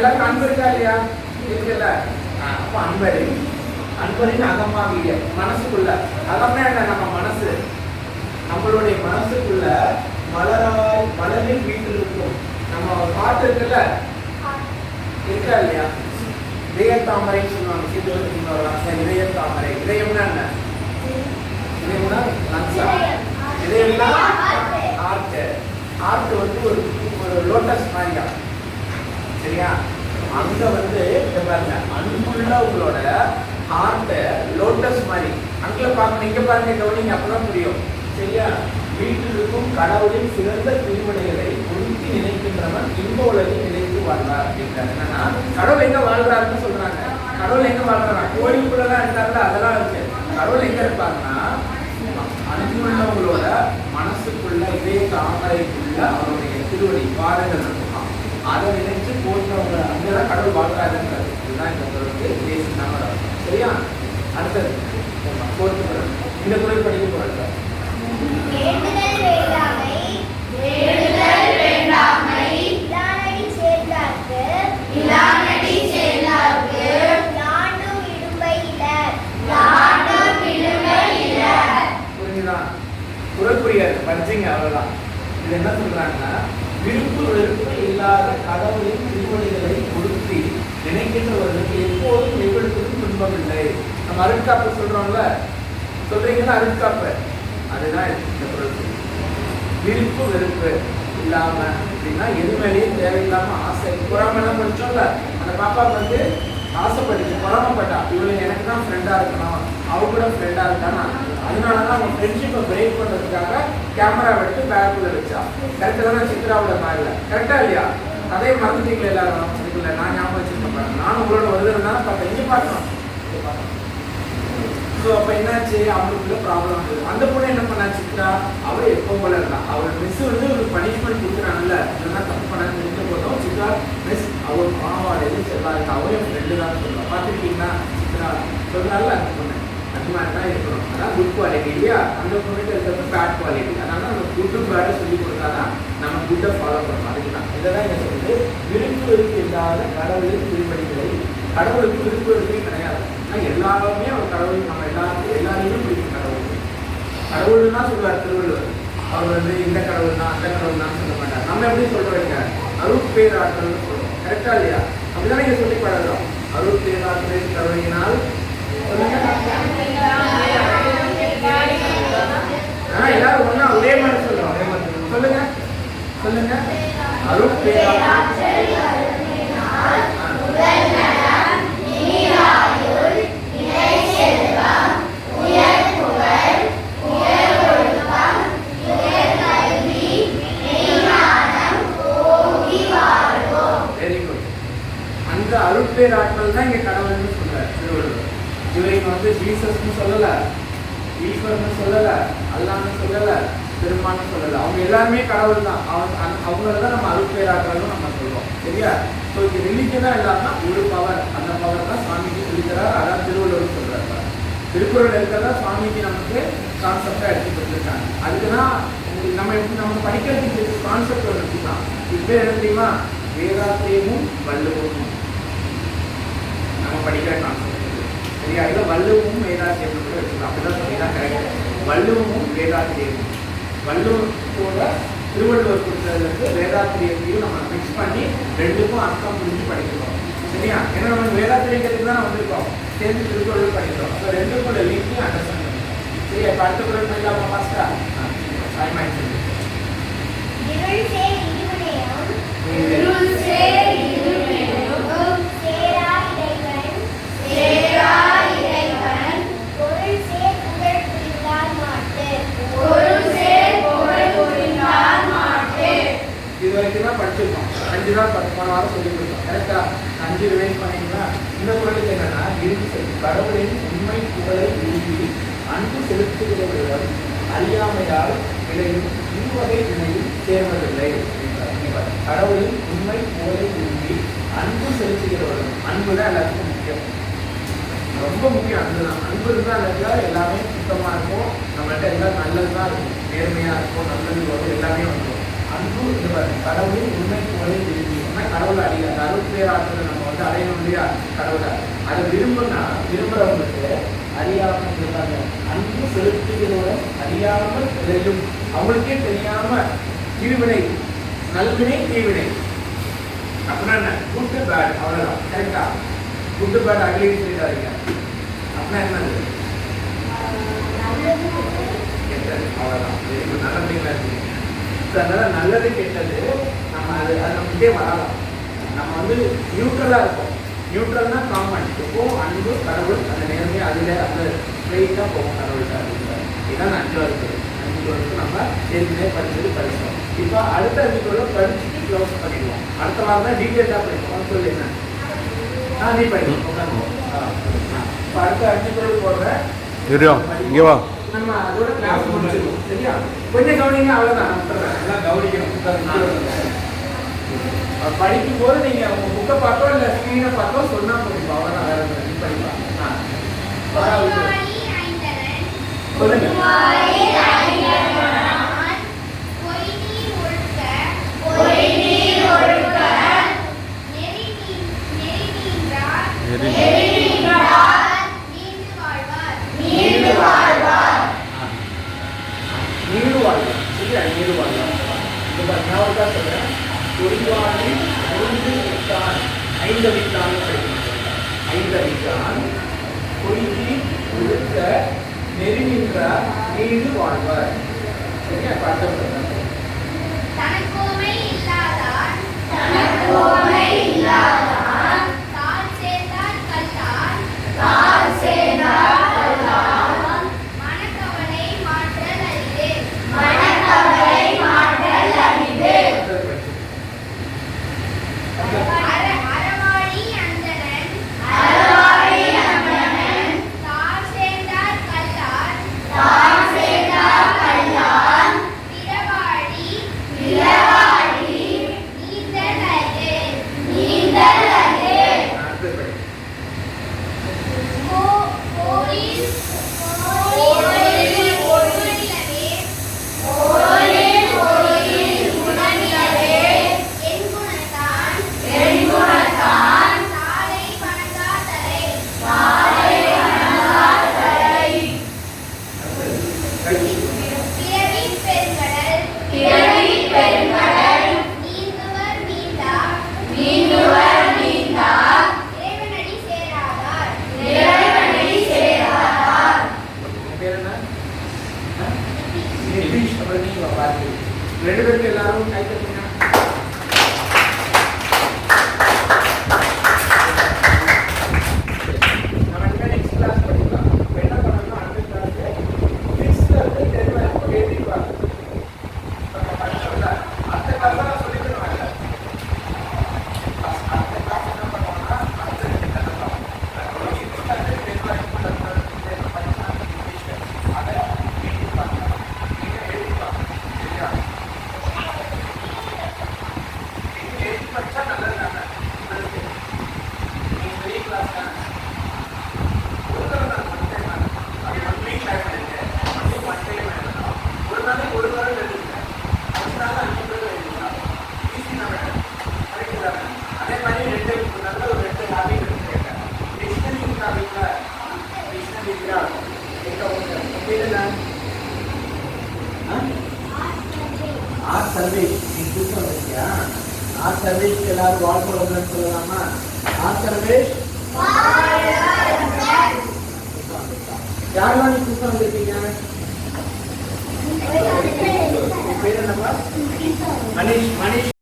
எல்லாருக்கும் அன்பு இருக்கா இல்லையா? இருக்குல்ல. அப்ப அன்பரின் அகமா வீரியம் மனசுக்குள்ள. அகம்னா என்ன? நம்ம மனசு. நம்மளுடைய மனசுக்குள்ள மலரில் வீட்டில் இருக்கும். நம்ம பாட்டு இருக்குல்ல, இருக்கா இல்லையா? இதய தாமரை சொல்லுவாங்க. இதய தாமரை. இதயம்னா என்ன? இதயம்னா இதயம்னா ஆர்ட் வந்து ஒரு லோட்டஸ் மாதிரியா, சரியா? அங்க வந்து பாருங்க, அன்புள்ள உங்களோட ஹார்ட் லோட்டஸ் மாதிரி அங்கே பார்க்கணும். இங்க பாருங்க, கவனிங்க, அப்பதான் புரியும், சரியா? வீட்டில் இருக்கும் கடவுளின் சிறந்த திருமணிகளை உறுத்தி நினைக்கின்றவன் இன்ப உலகில் நினைத்து வாழ்வார் அப்படின்றார். என்னன்னா, கடவுள் எங்க வாழ்றாருன்னு சொல்றாங்க. கடவுள் எங்க வாழ்றாங்க? கோயிலுக்குள்ளதான் இருக்காருல்ல, அதெல்லாம் இருக்கு. கடவுள் எங்க இருப்பாருன்னா, அன்புள்ளவங்களோட மனசுக்குள்ள இதய தாமரைக்குள்ள அவருடைய திருவடி பாதங்கள் இருக்கும். அதை நினைச்சு போன்றவங்க அங்கதான் கடவுள் வாழ்றாருன்றது. இதுதான் இந்த குரலுக்கு பேசினாங்க, சரியா? அடுத்தது போர்த்து குரல். இந்த குரல் படிக்க போறாங்க. குரல் புரியாது, படிச்சீங்க அவ்வளவுதான். இது என்ன சொல்றாங்கன்னா, விருப்பு வெறுப்பு இல்லாத கடவுளின் திருவடிகளை கொடுத்து நினைக்கின்றவர்களுக்கு எப்போதும் நிகழ்த்தும் துன்பம் இல்லை. நம்ம அருட்காப்பு சொல்றோம்ல, சொல்றீங்கன்னா அருட்காப்பு, அதுதான் இந்த குரல். விருப்பு வெறுப்பு இல்லாம அப்படின்னா எது மேலேயும் தேவையில்லாம ஆசை பொறாமெல்லாம் படிச்சோம்ல, அந்த பாப்பா வந்து ஆசைப்பட்டுச்சு, பொறாமப்பட்டா, இவங்க எனக்கு தான் ஃப்ரெண்டா இருக்கணும், அவங்க கூட ஃப்ரெண்டா இருக்கானா, அதனாலதான் அவங்க ஃப்ரெண்ட்ஷிப்பை பிரேக் பண்றதுக்காக கேமரா எடுத்து பேக்குள்ள வச்சா. கரெக்டா தானே? சித்ராவோட மேல கரெக்டா இல்லையா? அதே மறந்துட்டீங்களா எல்லாரும்? இல்லை, நான் ஞாபகம் வச்சிருக்கேன். நானும் உங்களோட வருதுனால பார்த்தேன், இங்கே பார்க்கணும். ஸோ அப்போ என்னாச்சு, அவங்களுக்குள்ள ப்ராப்ளம் வந்தது. அந்த பொண்ணு என்ன பண்ணாச்சுட்டா, அவள் எப்போ போல இருந்தா, அவள் மிஸ் வந்து ஒரு பனிஷ்மெண்ட் கொடுக்குறாங்கல்ல, இல்லைன்னா தப்பு பண்ண தெரிஞ்ச போதும் சித்ரா மிஸ் அவர் பாவாடையில செல்லாது, அவரே ஃப்ரெண்டு தான் சொல்லுவாள். பார்த்துருக்கீங்களா? சித்ரா சொல்றாள், அந்த பொண்ணு அந்த மாதிரி தான் இருக்கணும். அதான் குட் குவாலிட்டி இல்லையா? அந்த பொண்ணுட்டு இருக்கிறது பேட் குவாலிட்டி. அதனால நம்ம குட்டு பேடை சொல்லி கொடுத்தாதான் நம்ம குட்டை ஃபாலோ பண்ணணும். அதுக்கு தான் இதை தான் என்ன சொல்லுது, விருப்பு வெறுப்பு இல்லாத கடவுளின் திருப்படிகளை. கடவுளுக்கு விருப்பு வெறுப்பே கிடையாது. ஆனால் எல்லாருமே அவர் கடவுள், நம்ம எல்லாரையுமே பிடிக்கும் கடவுள். கடவுள்னா சொல்லுவார் திருவள்ளுவர். அவர் வந்து இந்த கடவுள் தான் அந்த கடவுள் தான் சொல்ல மாட்டார். நம்ம எப்படி சொல்றீங்க? அருட்பேராற்றல்னு சொல்றோம். கரெக்டா இல்லையா? அப்படிதான் நீங்க சொல்லி பழகிறோம். அருட்பேராற்றலின் கருணையினால் எல்லாரும் ஒன்னா ஒரே மாதிரி சொல்றோம். சொல்லுங்க சொல்லுங்க. அருட்பேராற்றல் அருட்பேராற்றல் தான் இங்க கடவுள்னு சொல்றாரு திருவள்ளுவர். இவங்க வந்து ஜீசஸ்னு சொல்லல, ஈஸ்வரன்னு சொல்லல, அல்லான்னு சொல்லல, பெருமான்னு சொல்லல. அவங்க எல்லாருமே கடவுள் தான். அவங்களதான் நம்ம அருட்பேராற்றல்னு நம்ம சொல்றோம், சரியா? ஸோ இது ரிலிஜனா இல்லாம ஒரு பவர், அந்த பவர் தான் சுவாமிக்கு சொல்லித்தரார். அதான் திருவள்ளுவர் சொல்றாரு. திருக்குறள் இருக்கிறதா சுவாமிக்கு நமக்கு கான்செப்டா எடுத்து கொடுத்துருக்காங்க. அதுக்குதான் நம்ம படிக்கிறதுக்கு கான்செப்ட் எடுத்துக்கலாம். இது பேர் என்ன தெரியுமா? வேதாத்திரியமும் வள்ளுவமும் நம்ம படிக்கிற கான்செப்ட், சரியா? இல்லை வள்ளுவமும் வேதாத்திரியமும் கூட வச்சுக்கலாம். அப்படிதான் சொல்லிதான் கரெக்ட். வள்ளுவமும் வேதாத்திரியமும், வள்ளுவத்தோட திருவள்ளுவர் கொடுத்ததுக்கு வேதாத்திரியத்தையும் நம்ம மிக்ஸ் பண்ணி ரெண்டுக்கும் அர்த்தம் புரிஞ்சு படிக்கிறோம், சரியா? ஏன்னா நம்ம வேதாத்திரியத்துக்கு தான் வந்திருக்கோம், சேர்ந்து திருக்குறள் படிக்கிறோம். ஸோ ரெண்டுக்கும் லிங்கையும் அண்டர்ஸ்டாண்ட் பண்ணிக்கிறோம், சரியா? இப்போ அடுத்த குரல் பண்ணிடலாமா? ஃபாஸ்டா டைம் இது வரைக்கும் தான் படிச்சிருக்கோம். 5 நாள் 10 வாரம் சொல்லி கொடுத்தோம். கரெக்டா? 5 ரிவைஸ் பண்ணீங்கன்னா இந்த குரலுக்கு என்னன்னா, கடவுளின் உண்மை புகழை விரும்பி அன்பு செலுத்துகிறவர்கள் அறியாமையால் விளையும் இவ்வகை வினையில் சேர்வதில்லை. கடவுளின் உண்மை புகழை விரும்பி அன்பு செலுத்துகிறவர்கள், அன்புதான் எல்லாத்துக்கும் முக்கியம், ரொம்ப முக்கியம். அன்பு தான். அன்பு இருந்தால் எல்லாமே சுத்தமாக இருக்கும், நம்மள்கிட்ட எல்லாம் நல்லதுதான் இருக்கும், நேர்மையாக இருக்கும், நல்லது வரும், எல்லாமே வந்துடும். அன்பு கடவுளின் உண்மை புகழை விரும்பி அப்படின்னா கடவுளை அடைய அந்த அருள் பேராற்றலை நம்ம வந்து அடையணும் இல்லையா கடவுளை. அதை விரும்புறவங்களுக்கு அறியாமல் இருக்காங்க. அன்பு செலுத்துகிறோட அறியாமல் வெல்லும். அவங்களுக்கே தெரியாம இருவினை நல்வினை தீவினை அப்படின்னா என்ன குட் பேட் அவ்வளவுதான். கரெக்டா? குட் பேட் அகலின்னு சொல்லிட்டாருங்க. அப்படின்னா என்னது கெட்டது அவ்வளவுதான். நல்லதுங்களா இருக்கு. அதனால நல்லது கெட்டது நம்ம அது நம்மகிட்டே வரலாம். நம்ம வந்து நியூட்ரலா இருப்போம். நியூட்ரல்னா காமன். எப்பவும் அன்பு கடவுள் அந்த நேர்மையை அதுல அந்த ஸ்ட்ரெயிட்டா போகும் கடவுள்கிட்ட அப்படின்றாரு. இதுதான் 5வது 5 நம்ம ஏற்கனவே படிச்சோம். இப்போ அடுத்த 5 படிச்சுட்டு க்ளோஸ் பண்ணிடுவோம். அடுத்த வாரம் தான் டீட்டெயிலாக படிப்போம். சொல்லி என்ன நீ படிப்போம். இப்போ அடுத்த 5 போடுறேன். இங்கே வா. நம்ம அதோட கிளாஸ் முடிச்சிருவோம். சரியா? கொஞ்சம் கவனிங்க. அவ்வளோதான். எல்லாம் கவனிக்கணும். படிக்கும் போது நீங்க உங்க புக்கை பார்த்தோ இல்ல ஸ்கிரீனை பார்த்தோ சொன்னா போதும். அவ்வளோதான். வேற படிக்கலாம். சொல்லுங்க. ஐந்தவித்தான் பொய்தி ஒழுக்க நெருங்கின்றார் நீடு வாழ்வார். சரியா? பாட்டம் தனக்கோமை இல்லாதான் தால் சேர்ந்தால் கல்லால் மனக்கவலை மாற்றல் அரிது. அறவாழி அந்தணன் தால் சேர்ந்தால் கல்லால் பிறவாழி நீந்தல் அரிது. ரெண்டு பேருக்கு எல்லாரும் கை தட்டுங்க. நம்ம நெக்ஸ்ட் கிளாஸ் படிக்கலாம். என்ன பண்ணணும்? அடுத்த கிளாஸ் ஃபிக்ஸ்ல இருந்து டெரிவேட்டிவ் எழுதிப்பாங்க. அடுத்த கிளாஸ் தான் சொல்லிக்கணும். அடுத்த கிளாஸ் என்ன பண்ணுவாங்கன்னா அடுத்த 2 கட்டலாம். சர்வேஷ் எல்லாரும் வாழ்க்கை சொல்லலாமா? சர்வேஷ் யாரெல்லாம் நீ கூட்டம் வந்திருக்கீங்க? பேர் என்னப்பா? மணிஷ்.